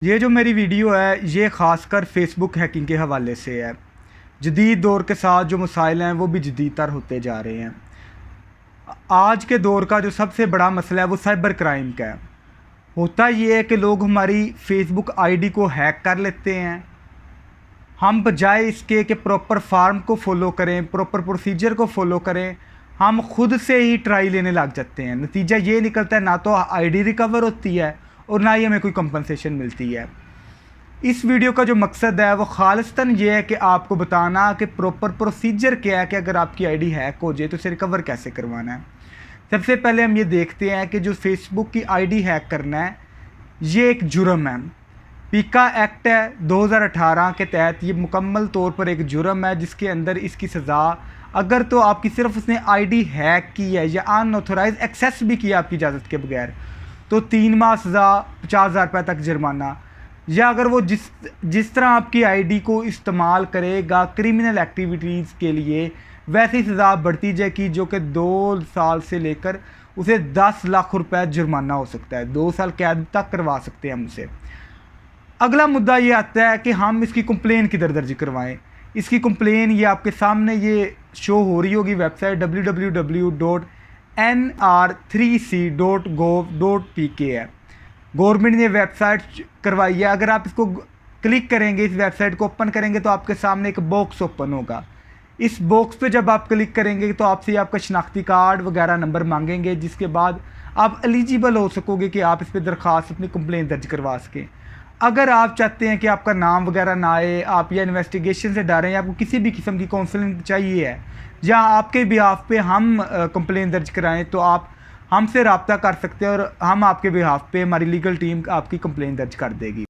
ये जो मेरी वीडियो है ये ख़ासकर फेसबुक हैकिंग के हवाले से है। जदीद दौर के साथ जो मसाइल हैं वो भी जदीद तर होते जा रहे हैं। आज के दौर का जो सबसे बड़ा मसला है वो साइबर क्राइम का है। होता ये है कि लोग हमारी फेसबुक आईडी को हैक कर लेते हैं। हम बजाय इसके कि प्रॉपर फार्म को फॉलो करें, प्रॉपर प्रोसीजर को फॉलो करें, हम खुद से ही ट्राई लेने लग जाते हैं। नतीजा ये निकलता है ना तो आईडी रिकवर होती है और ना ही हमें कोई कंपनसेशन मिलती है। इस वीडियो का जो मकसद है वो खालिस्तन ये है कि आपको बताना कि प्रॉपर प्रोसीजर क्या है कि अगर आपकी आईडी हैक हो जाए तो इसे रिकवर कैसे करवाना है। सबसे पहले हम ये देखते हैं कि जो फेसबुक की आईडी हैक करना है ये एक जुर्म है। पीका एक्ट है 2018 के तहत ये मुकम्मल तौर पर एक जुर्म है जिसके अंदर इसकी सज़ा अगर तो आपकी सिर्फ उसने आईडी हैक की है या अनऑथोराइज एक्सेस भी किया आपकी इजाज़त के बगैर तो 3 माह सज़ा, 50,000 रुपये तक जुर्माना, या अगर वो जिस तरह आपकी आईडी को इस्तेमाल करेगा क्रिमिनल एक्टिविटीज़ के लिए वैसी सज़ा बढ़ती जाएगी जो कि 2 साल से लेकर उसे 10 लाख रुपए जुर्माना हो सकता है। 2 साल कैद तक करवा सकते हैं हम उसे। अगला मुद्दा ये आता है कि हम इसकी कंप्लेन किधर दर्ज करवाएं। इसकी कंप्लेन ये आपके सामने ये शो हो रही होगी, वेबसाइट www.nr3c.gov.pk है। गवर्नमेंट ने वेबसाइट करवाई है। अगर आप इसको क्लिक करेंगे, इस वेबसाइट को ओपन करेंगे तो आपके सामने एक बॉक्स ओपन होगा। इस बॉक्स पे जब आप क्लिक करेंगे तो आपसे आपका शनाख्ती कार्ड वगैरह नंबर मांगेंगे, जिसके बाद आप एलिजिबल हो सकोगे कि आप इस पर दरख्वास्त अपनी कंप्लेन दर्ज करवा सकें। अगर आप चाहते हैं कि आपका नाम वगैरह ना आए, आप या इन्वेस्टिगेशन से डरें, आपको किसी भी किस्म की काउंसलिंग चाहिए है या आपके बिहाफ पे हम कंप्लेन दर्ज कराएं तो आप हमसे रब्ता कर सकते हैं और हम आपके बिहाफ पे, हमारी लीगल टीम आपकी कंप्लेन दर्ज कर देगी।